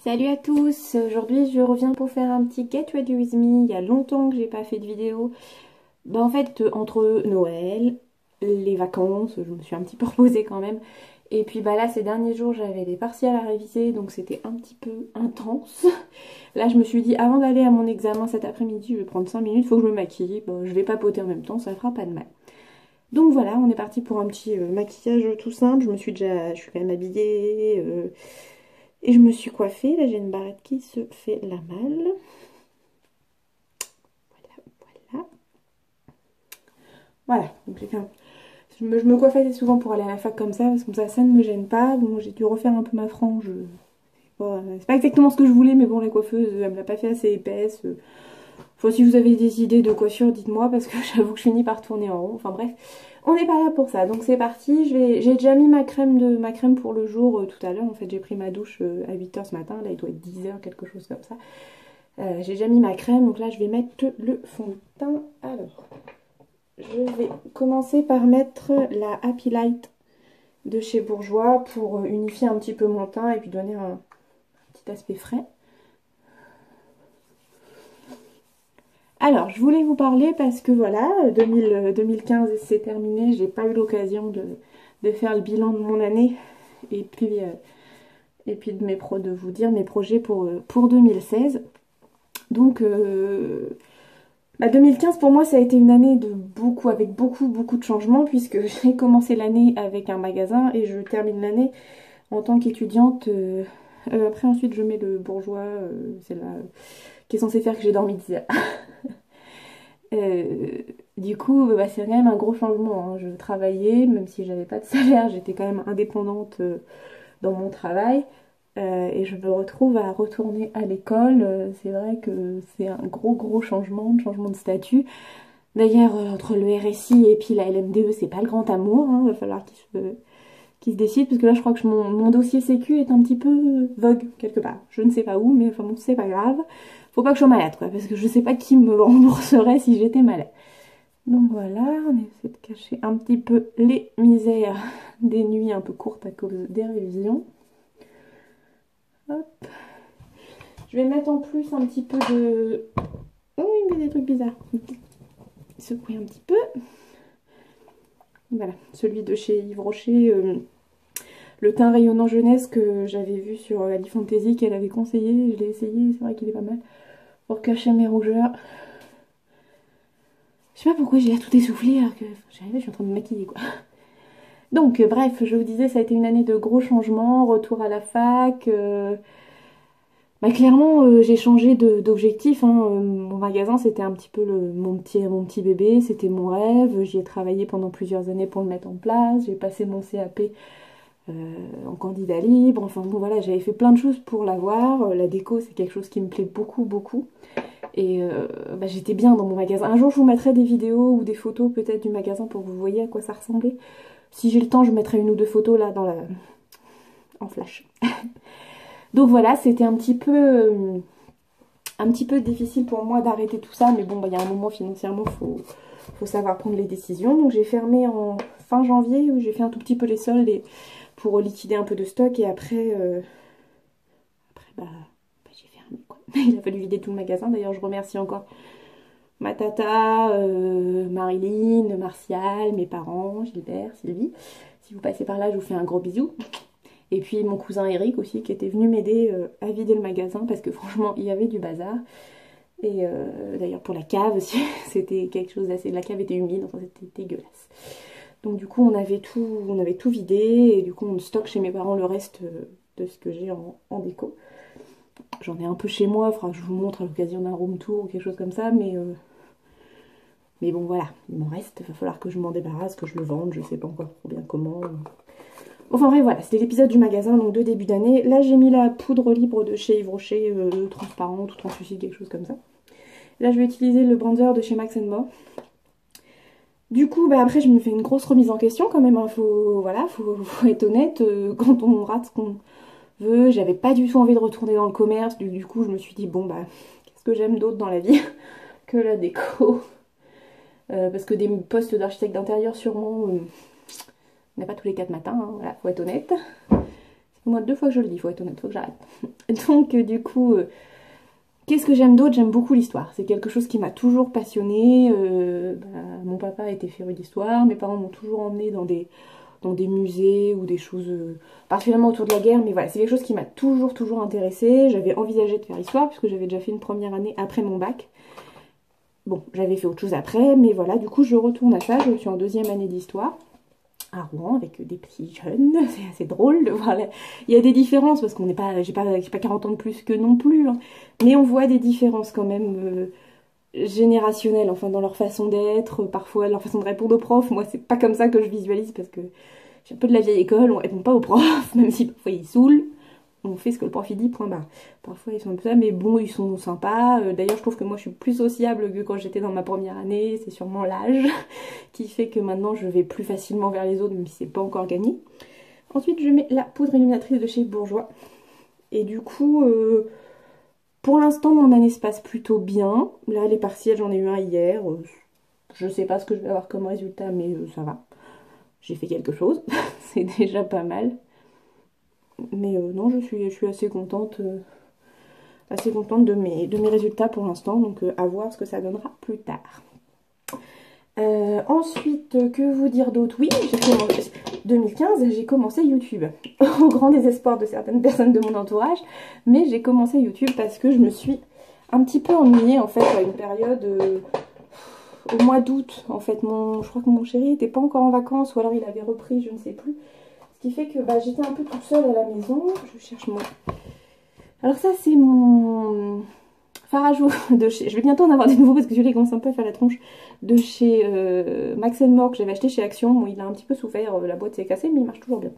Salut à tous, aujourd'hui je reviens pour faire un petit Get Ready With Me. Il y a longtemps que j'ai pas fait de vidéo. En fait, entre Noël, les vacances, je me suis un petit peu reposée quand même. Et puis là, ces derniers jours, j'avais des partiels à réviser, donc c'était un petit peu intense. Là, je me suis dit, avant d'aller à mon examen cet après-midi, je vais prendre 5 minutes, faut que je me maquille. Bon, je vais papoter en même temps, ça fera pas de mal. Donc voilà, on est parti pour un petit maquillage tout simple. Je suis quand même habillée. Et je me suis coiffée. Là, j'ai une barrette qui se fait la malle. Voilà. Voilà. Donc je me coiffe assez souvent pour aller à la fac comme ça, parce que comme ça ne me gêne pas. Bon, j'ai dû refaire un peu ma frange. Bon, c'est pas exactement ce que je voulais, mais bon, la coiffeuse, elle me l'a pas fait assez épaisse. Enfin, si vous avez des idées de coiffure, dites-moi, parce que j'avoue que je finis par tourner en rond. Enfin bref, on n'est pas là pour ça. Donc c'est parti. J'ai déjà mis ma crème pour le jour tout à l'heure. En fait, j'ai pris ma douche à 8h ce matin. Là, il doit être 10h, quelque chose comme ça. J'ai déjà mis ma crème, donc là je vais mettre le fond de teint. Alors, je vais commencer par mettre la Happy Light de chez Bourjois pour unifier un petit peu mon teint et puis donner un petit aspect frais. Alors, je voulais vous parler parce que voilà, 2015 c'est terminé, j'ai pas eu l'occasion de faire le bilan de mon année et puis de vous dire mes projets pour 2016. Donc, 2015 pour moi ça a été une année avec beaucoup de changements puisque j'ai commencé l'année avec un magasin et je termine l'année en tant qu'étudiante. Après ensuite je mets le bourgeois, c'est là qui est censé faire que j'ai dormi 10 heures. Du coup c'est quand même un gros changement, hein. Je travaillais, même si j'avais pas de salaire, j'étais quand même indépendante dans mon travail. Et je me retrouve à retourner à l'école. C'est vrai que c'est un gros changement de statut. D'ailleurs, entre le RSI et puis la LMDE, c'est pas le grand amour, hein. Va falloir qu'il se décide, parce que là, je crois que mon dossier sécu est un petit peu vogue quelque part. Je ne sais pas où, mais enfin bon, c'est pas grave. Faut pas que je sois malade, quoi, parce que je sais pas qui me rembourserait si j'étais malade. Donc voilà, on essaie de cacher un petit peu les misères des nuits un peu courtes à cause des révisions. Hop. Je vais mettre en plus un petit peu de... Oh, il me fait des trucs bizarres. Secouer un petit peu. Voilà, celui de chez Yves Rocher, le teint rayonnant jeunesse que j'avais vu sur Ali Fantasy qu'elle avait conseillé. Je l'ai essayé, c'est vrai qu'il est pas mal. Pour cacher mes rougeurs. Je sais pas pourquoi j'ai l'air tout essoufflé alors que je suis en train de me maquiller quoi. Donc bref, je vous disais, ça a été une année de gros changements, retour à la fac. Clairement, j'ai changé d'objectif, hein. Mon magasin, c'était un petit peu mon petit bébé, c'était mon rêve. J'y ai travaillé pendant plusieurs années pour le mettre en place. J'ai passé mon CAP en candidat libre. Enfin bon, voilà, j'avais fait plein de choses pour l'avoir. La déco, c'est quelque chose qui me plaît beaucoup. Et j'étais bien dans mon magasin. Un jour, je vous mettrai des vidéos ou des photos peut-être du magasin pour que vous voyez à quoi ça ressemblait. Si j'ai le temps, je mettrai une ou deux photos là en flash. Donc voilà, c'était un petit peu difficile pour moi d'arrêter tout ça, mais bon, il y a un moment financièrement, faut savoir prendre les décisions. Donc j'ai fermé en fin janvier, où j'ai fait un tout petit peu les soldes pour liquider un peu de stock, et après j'ai fermé quoi. Il a fallu vider tout le magasin. D'ailleurs, je remercie encore ma tata, Marilyn, Martial, mes parents, Gilbert, Sylvie. Si vous passez par là, je vous fais un gros bisou. Et puis mon cousin Eric aussi qui était venu m'aider à vider le magasin parce que franchement il y avait du bazar. Et d'ailleurs pour la cave aussi, c'était quelque chose d'assez... La cave était humide, enfin c'était dégueulasse. Donc du coup on avait tout vidé et du coup on stocke chez mes parents le reste de ce que j'ai en déco. J'en ai un peu chez moi, je vous montre à l'occasion d'un room tour ou quelque chose comme ça, mais bon voilà, il m'en reste, il va falloir que je m'en débarrasse, que je le vende, je sais pas encore trop bien comment. Enfin bref, voilà, c'était l'épisode du magasin, donc de début d'année. Là, j'ai mis la poudre libre de chez Yves Rocher, transparente ou translucide, quelque chose comme ça. Là, je vais utiliser le bronzer de chez Max More. Du coup, après, je me fais une grosse remise en question quand même, hein. Faut être honnête, quand on rate ce qu'on veut. J'avais pas du tout envie de retourner dans le commerce, du coup, je me suis dit, bon, qu'est-ce que j'aime d'autre dans la vie que la déco, parce que des postes d'architecte d'intérieur, sûrement... on n'a pas tous les 4 matins, hein, voilà, faut être honnête. C'est Au moins 2 fois que je le dis, faut être honnête, faut que j'arrête. Donc du coup, qu'est-ce que j'aime d'autre? J'aime beaucoup l'histoire. C'est quelque chose qui m'a toujours passionnée. Mon papa était féru d'histoire, mes parents m'ont toujours emmenée dans des musées ou des choses particulièrement autour de la guerre, mais voilà, c'est quelque chose qui m'a toujours intéressée. J'avais envisagé de faire histoire puisque j'avais déjà fait une première année après mon bac. Bon, j'avais fait autre chose après, mais voilà, du coup je retourne à ça. Je suis en 2e année d'histoire à Rouen avec des petits jeunes. C'est assez drôle de voir. Il y a des différences parce qu'on n'est pas, j'ai pas 40 ans de plus que non plus, hein. Mais on voit des différences quand même générationnelles, enfin dans leur façon d'être, parfois leur façon de répondre aux profs. Moi, c'est pas comme ça que je visualise parce que j'ai un peu de la vieille école, on répond pas aux profs, même si parfois ils saoulent. On fait ce que le prof il dit, point barre. Parfois ils sont un peu ça, mais bon, ils sont sympas. D'ailleurs, je trouve que moi je suis plus sociable que quand j'étais dans ma première année. C'est sûrement l'âge qui fait que maintenant je vais plus facilement vers les autres, même si c'est pas encore gagné. Ensuite, je mets la poudre illuminatrice de chez Bourjois. Et du coup, pour l'instant, mon année se passe plutôt bien. Là, les partiels, j'en ai eu un hier. Je sais pas ce que je vais avoir comme résultat, mais ça va. J'ai fait quelque chose. C'est déjà pas mal. Mais non, je suis assez contente de mes résultats pour l'instant. Donc, à voir ce que ça donnera plus tard. Ensuite, que vous dire d'autre? Oui, j'ai commencé 2015, j'ai commencé YouTube, au grand désespoir de certaines personnes de mon entourage, mais j'ai commencé YouTube parce que je me suis un petit peu ennuyée en fait à une période au mois d'août. En fait, je crois que mon chéri n'était pas encore en vacances ou alors il avait repris, je ne sais plus. Ce qui fait que j'étais un peu toute seule à la maison. Je cherche mon... Alors ça c'est mon... Farajou de chez... Je vais bientôt en avoir des nouveaux parce que celui-là commence un peu à faire la tronche, de chez Max More que j'avais acheté chez Action. Bon, il a un petit peu souffert, la boîte s'est cassée mais il marche toujours bien.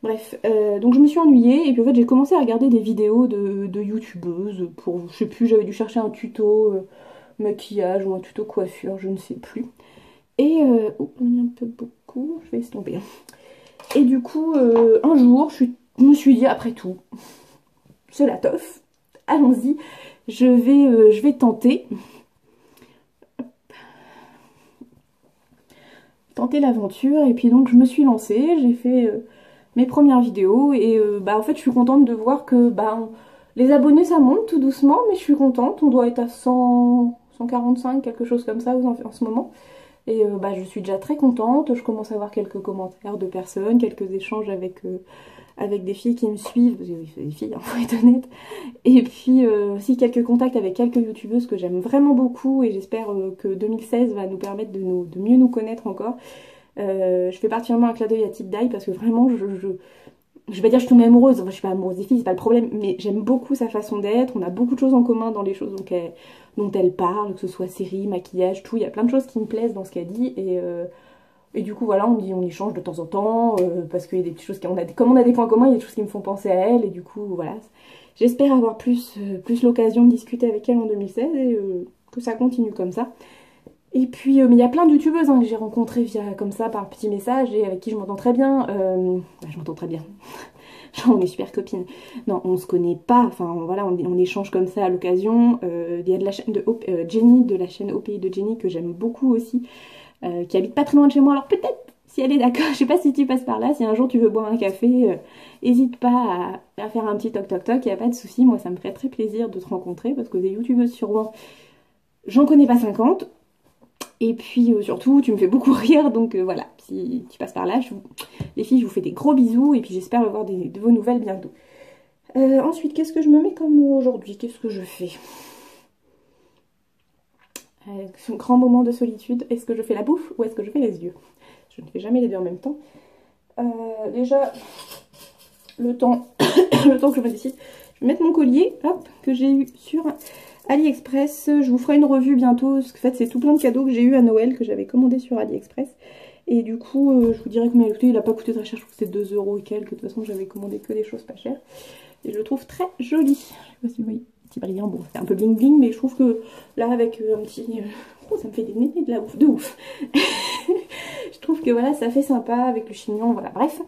Bref, donc je me suis ennuyée et puis en fait j'ai commencé à regarder des vidéos de youtubeuses pour, je sais plus, j'avais dû chercher un tuto maquillage ou un tuto coiffure, je ne sais plus. Et, oh, il y a un peu beaucoup, je vais estomper. Et du coup, un jour, je me suis dit, après tout, c'est la teuf, allons-y. Je vais tenter l'aventure et puis donc je me suis lancée, j'ai fait mes premières vidéos et en fait je suis contente de voir que les abonnés ça monte tout doucement mais je suis contente, on doit être à 100, 145 quelque chose comme ça en ce moment et je suis déjà très contente, je commence à avoir quelques commentaires de personnes, quelques échanges avec des filles qui me suivent, parce que oui, c'est des filles, hein, faut être honnête. Et puis aussi quelques contacts avec quelques youtubeuses que j'aime vraiment beaucoup et j'espère que 2016 va nous permettre de mieux nous connaître encore. Je fais particulièrement un clin d'œil à Tip Die parce que vraiment je vais pas dire que je suis tombée amoureuse, enfin, je suis pas amoureuse des filles, c'est pas le problème, mais j'aime beaucoup sa façon d'être, on a beaucoup de choses en commun dans les choses dont elle parle, que ce soit série, maquillage, tout, il y a plein de choses qui me plaisent dans ce qu'elle dit et du coup voilà, on échange de temps en temps parce qu'il y a des petites choses comme on a des points communs, il y a des choses qui me font penser à elle et du coup voilà. J'espère avoir plus l'occasion de discuter avec elle en 2016 et que ça continue comme ça. Et puis mais il y a plein de youtubeuses que j'ai rencontrées comme ça par petits messages et avec qui je m'entends très bien. Je m'entends très bien. Genre on est super copines. Non, on se connaît pas, enfin voilà, on échange comme ça à l'occasion. Il y a de la chaîne de Jenny, de la chaîne Au Pays de Jenny que j'aime beaucoup aussi. Qui habite pas très loin de chez moi, alors peut-être si elle est d'accord, je sais pas si tu passes par là, si un jour tu veux boire un café, hésite pas à faire un petit toc toc toc, il n'y a pas de souci, moi ça me ferait très plaisir de te rencontrer parce que des youtubeuses sur Rouen, j'en connais pas 50, et puis surtout tu me fais beaucoup rire, donc voilà, si tu passes par là, les filles je vous fais des gros bisous et puis j'espère avoir de vos nouvelles bientôt. Ensuite, qu'est-ce que je me mets comme aujourd'hui? Qu'est-ce que je fais? Un grand moment de solitude, est-ce que je fais la bouffe ou est-ce que je fais les yeux? Je ne fais jamais les deux en même temps. Déjà, le temps, le temps que je me décide, je vais mettre mon collier, hop, que j'ai eu sur AliExpress. Je vous ferai une revue bientôt, parce qu'en fait c'est tout plein de cadeaux que j'ai eu à Noël, que j'avais commandé sur AliExpress. Et du coup, je vous dirai combien il a coûté. Il n'a pas coûté très cher, je trouve que c'est 2 € et quelques. De toute façon, j'avais commandé que des choses pas chères. Et je le trouve très joli. Je sais pas si vous voyez. Petit brillant, bon c'est un peu bling bling mais je trouve que là avec un petit... Oh ça me fait des nénés de ouf je trouve que voilà ça fait sympa avec le chignon, voilà bref.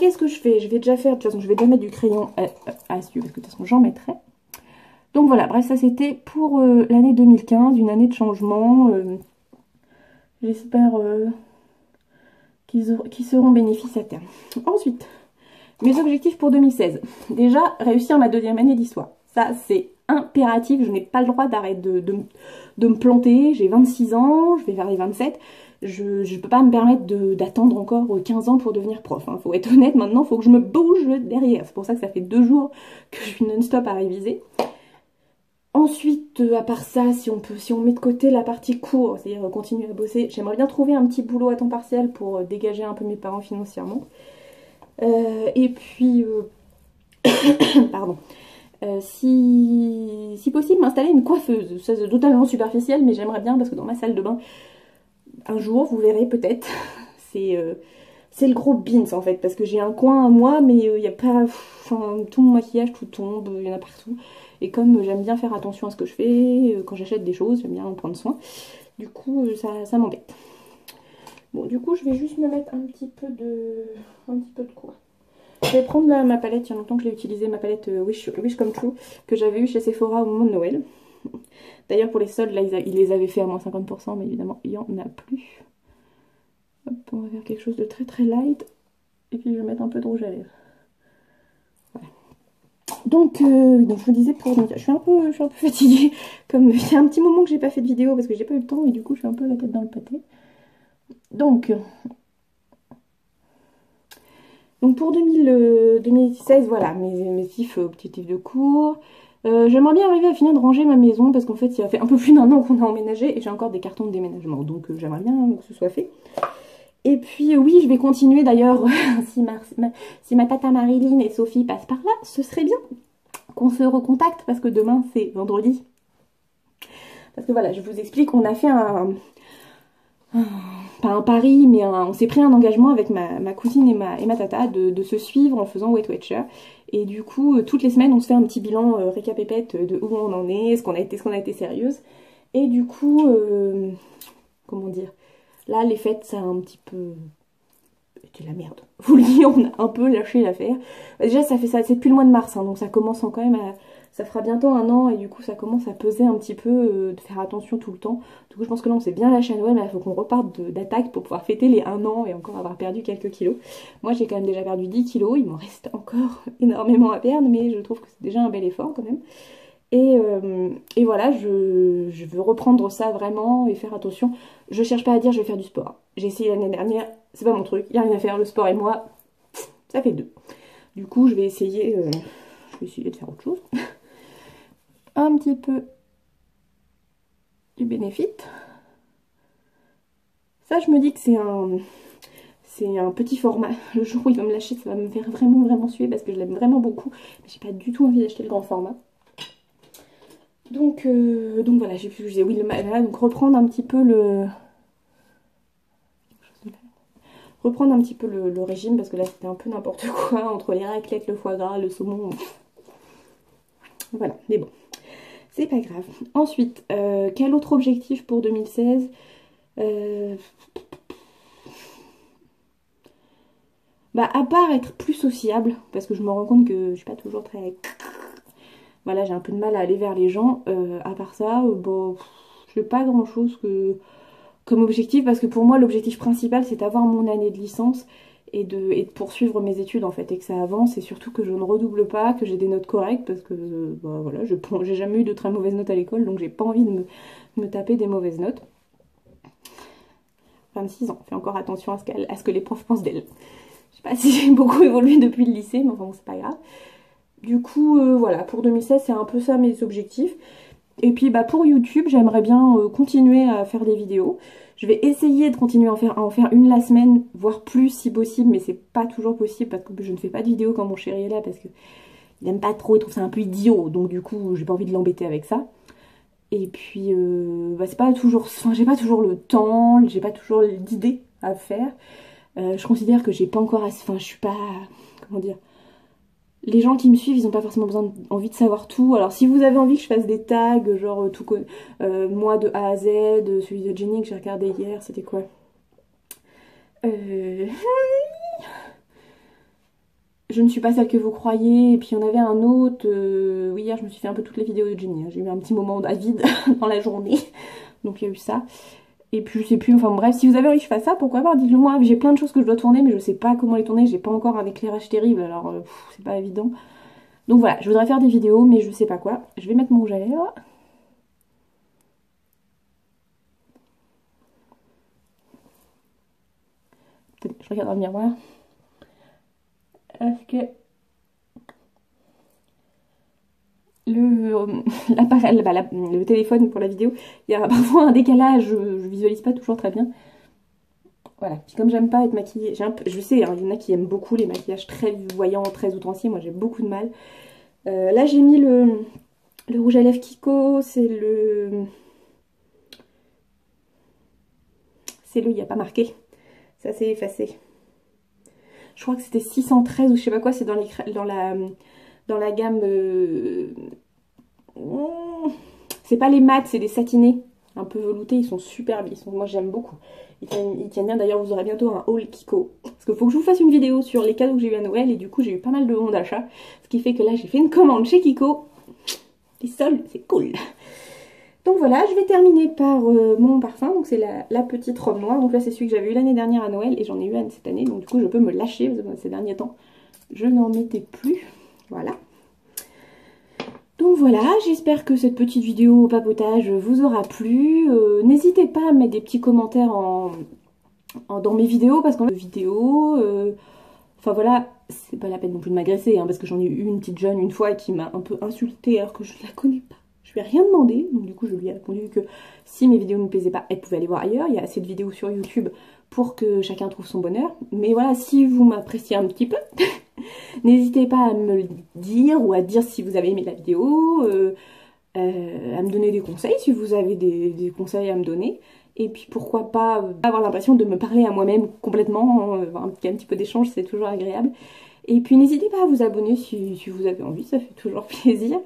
Qu'est-ce que je fais? Je vais déjà faire, de toute façon je vais déjà mettre du crayon à yeux parce que de toute façon j'en mettrai. Donc voilà, bref ça c'était pour l'année 2015, une année de changement. J'espère qu'ils seront bénéfices à terme. Ensuite, Mes objectifs pour 2016. Déjà, réussir ma 2e année d'histoire. Ça, c'est impératif. Je n'ai pas le droit d'arrêter de me planter. J'ai 26 ans, je vais vers les 27. Je ne peux pas me permettre d'attendre encore 15 ans pour devenir prof. Hein. Faut être honnête, maintenant, il faut que je me bouge derrière. C'est pour ça que ça fait 2 jours que je suis non-stop à réviser. Ensuite, à part ça, si on met de côté la partie cours, c'est-à-dire continuer à bosser, j'aimerais bien trouver un petit boulot à temps partiel pour dégager un peu mes parents financièrement. Et puis, pardon, si possible, m'installer une coiffeuse. Ça, c'est totalement superficiel, mais j'aimerais bien parce que dans ma salle de bain, un jour, vous verrez peut-être, c'est le gros beans en fait, parce que j'ai un coin à moi, mais il n'y a pas, enfin, tout mon maquillage, tout tombe, il y en a partout. Et comme j'aime bien faire attention à ce que je fais, quand j'achète des choses, j'aime bien en prendre soin. Du coup, ça m'embête. Bon, du coup, je vais juste me mettre un petit peu de quoi. Je vais prendre ma palette, il y a longtemps que je l'ai utilisée, ma palette Wish Come True, que j'avais eue chez Sephora au moment de Noël. D'ailleurs, pour les soldes, là, ils les avaient fait à moins 50%, mais évidemment, il n'y en a plus. Hop, on va faire quelque chose de très très light. Et puis, je vais mettre un peu de rouge à lèvres. Voilà. Donc je vous disais, je suis un peu fatiguée. Comme il y a un petit moment que j'ai pas fait de vidéo parce que j'ai pas eu le temps et du coup, je suis un peu la tête dans le pâté. Donc pour 2016, voilà, mes objectifs de cours. J'aimerais bien arriver à finir de ranger ma maison parce qu'en fait, ça fait un peu plus d'1 an qu'on a emménagé et j'ai encore des cartons de déménagement. Donc j'aimerais bien que ce soit fait. Et puis oui, je vais continuer d'ailleurs, si ma tata Marilyn et Sophie passent par là, ce serait bien qu'on se recontacte parce que demain c'est vendredi. Parce que voilà, je vous explique, on a fait pas un pari, mais on s'est pris un engagement avec ma cousine et ma tata de se suivre en faisant Weight Watcher. Et du coup, toutes les semaines, on se fait un petit bilan récapépète de où on en est, est-ce qu'on a été sérieuse. Et du coup, comment dire, là, les fêtes, ça a un petit peu été la merde. Vous le dites, on a un peu lâché l'affaire. Déjà, ça fait ça, c'est depuis le mois de mars, hein, donc ça commence quand même à... Ça fera bientôt 1 an et du coup ça commence à peser un petit peu de faire attention tout le temps. Du coup je pense que là on s'est bien lâché à Noël, mais il faut qu'on reparte d'attaque pour pouvoir fêter les 1 an et encore avoir perdu quelques kilos. Moi j'ai quand même déjà perdu 10 kilos, il m'en reste encore énormément à perdre, mais je trouve que c'est déjà un bel effort quand même. Et voilà, je veux reprendre ça vraiment et faire attention. Je cherche pas à dire je vais faire du sport. J'ai essayé l'année dernière, c'est pas mon truc, il n'y a rien à faire, le sport et moi, ça fait 2. Du coup je vais essayer de faire autre chose. Un petit peu du Benefit. Ça, je me dis que c'est un petit format. Le jour où il va me lâcher, ça va me faire vraiment vraiment suer parce que je l'aime vraiment beaucoup. Mais j'ai pas du tout envie d'acheter le grand format. Donc voilà, j'ai plus, oui, donc reprendre un petit peu le régime parce que là c'était un peu n'importe quoi entre les raclettes, le foie gras, le saumon. Voilà, mais bon. C'est pas grave. Ensuite, quel autre objectif pour 2016 ? Bah, à part être plus sociable, parce que je me rends compte que je suis pas toujours très... Voilà, j'ai un peu de mal à aller vers les gens. À part ça, bon, je n'ai pas grand chose comme objectif, parce que pour moi, l'objectif principal, c'est d'avoir mon année de licence et de poursuivre mes études, en fait, et que ça avance, et surtout que je ne redouble pas, que j'ai des notes correctes, parce que, bah, voilà, j'ai jamais eu de très mauvaises notes à l'école, donc j'ai pas envie de me taper des mauvaises notes. 26 ans, fais encore attention à ce que les profs pensent d'elle. Je sais pas si j'ai beaucoup évolué depuis le lycée, mais enfin bon, c'est pas grave. Du coup, voilà, pour 2016, c'est un peu ça mes objectifs. Et puis bah, pour YouTube, j'aimerais bien continuer à faire des vidéos. Je vais essayer de continuer à en faire une la semaine, voire plus si possible, mais c'est pas toujours possible parce que je ne fais pas de vidéos quand mon chéri est là parce qu'il n'aime pas trop, il trouve ça un peu idiot. Donc du coup, j'ai pas envie de l'embêter avec ça. Et puis, bah, c'est pas toujours, enfin, j'ai pas toujours le temps, j'ai pas toujours d'idées à faire. Je considère que j'ai pas encore assez, enfin, je suis pas, comment dire, les gens qui me suivent, ils n'ont pas forcément envie de savoir tout. Alors si vous avez envie que je fasse des tags, genre moi de A à Z, celui de Jenny que j'ai regardé hier, c'était quoi Je ne suis pas celle que vous croyez. Et puis il y en avait un autre, oui, hier je me suis fait un peu toutes les vidéos de Jenny, hein. J'ai eu un petit moment à vide dans la journée, donc il y a eu ça. Et puis je sais plus, enfin bref, si vous avez envie que je fasse ça, pourquoi pas, dites-le moi. J'ai plein de choses que je dois tourner, mais je sais pas comment les tourner, j'ai pas encore un éclairage terrible, alors c'est pas évident. Donc voilà, je voudrais faire des vidéos, mais je sais pas quoi. Je vais mettre mon rouge à lèvres. Je regarde dans le miroir. Est-ce que l'appareil, le téléphone pour la vidéo, il y a parfois un décalage, je visualise pas toujours très bien. Voilà, puis comme j'aime pas être maquillée, je sais, hein, il y en a qui aiment beaucoup les maquillages très voyants, très outranciers, moi j'ai beaucoup de mal. Là j'ai mis le rouge à lèvres Kiko, il n'y a pas marqué, ça s'est effacé. Je crois que c'était 613 ou je sais pas quoi, c'est dans la gamme... c'est pas les mats, c'est des satinés, un peu veloutés, ils sont superbes, moi j'aime beaucoup. Ils tiennent bien, d'ailleurs vous aurez bientôt un haul Kiko. Parce qu'il faut que je vous fasse une vidéo sur les cadeaux que j'ai eu à Noël et du coup j'ai eu pas mal de bons d'achat. Ce qui fait que là j'ai fait une commande chez Kiko. Les soldes, c'est cool. Donc voilà, je vais terminer par mon parfum, donc c'est la petite robe noire. Donc là c'est celui que j'avais eu l'année dernière à Noël et j'en ai eu un cette année. Donc du coup je peux me lâcher parce que ces derniers temps je n'en mettais plus. Voilà. Donc voilà, j'espère que cette petite vidéo au papotage vous aura plu. N'hésitez pas à mettre des petits commentaires dans mes vidéos, parce qu'en vidéo, enfin voilà, c'est pas la peine non plus de m'agresser, hein, parce que j'en ai eu une petite jeune une fois qui m'a un peu insultée alors que je ne la connais pas. Je lui ai rien demandé, donc du coup je lui ai répondu que si mes vidéos ne me plaisaient pas, elle pouvait aller voir ailleurs. Il y a assez de vidéos sur YouTube pour que chacun trouve son bonheur. Mais voilà, si vous m'appréciez un petit peu, n'hésitez pas à me le dire ou à dire si vous avez aimé la vidéo, à me donner des conseils si vous avez des conseils à me donner. Et puis pourquoi pas avoir l'impression de me parler à moi-même complètement, avoir un petit peu d'échange, c'est toujours agréable. Et puis n'hésitez pas à vous abonner si vous avez envie, ça fait toujours plaisir.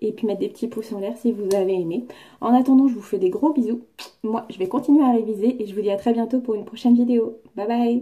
Et puis mettre des petits pouces en l'air si vous avez aimé. En attendant, je vous fais des gros bisous. Moi, je vais continuer à réviser et je vous dis à très bientôt pour une prochaine vidéo. Bye bye!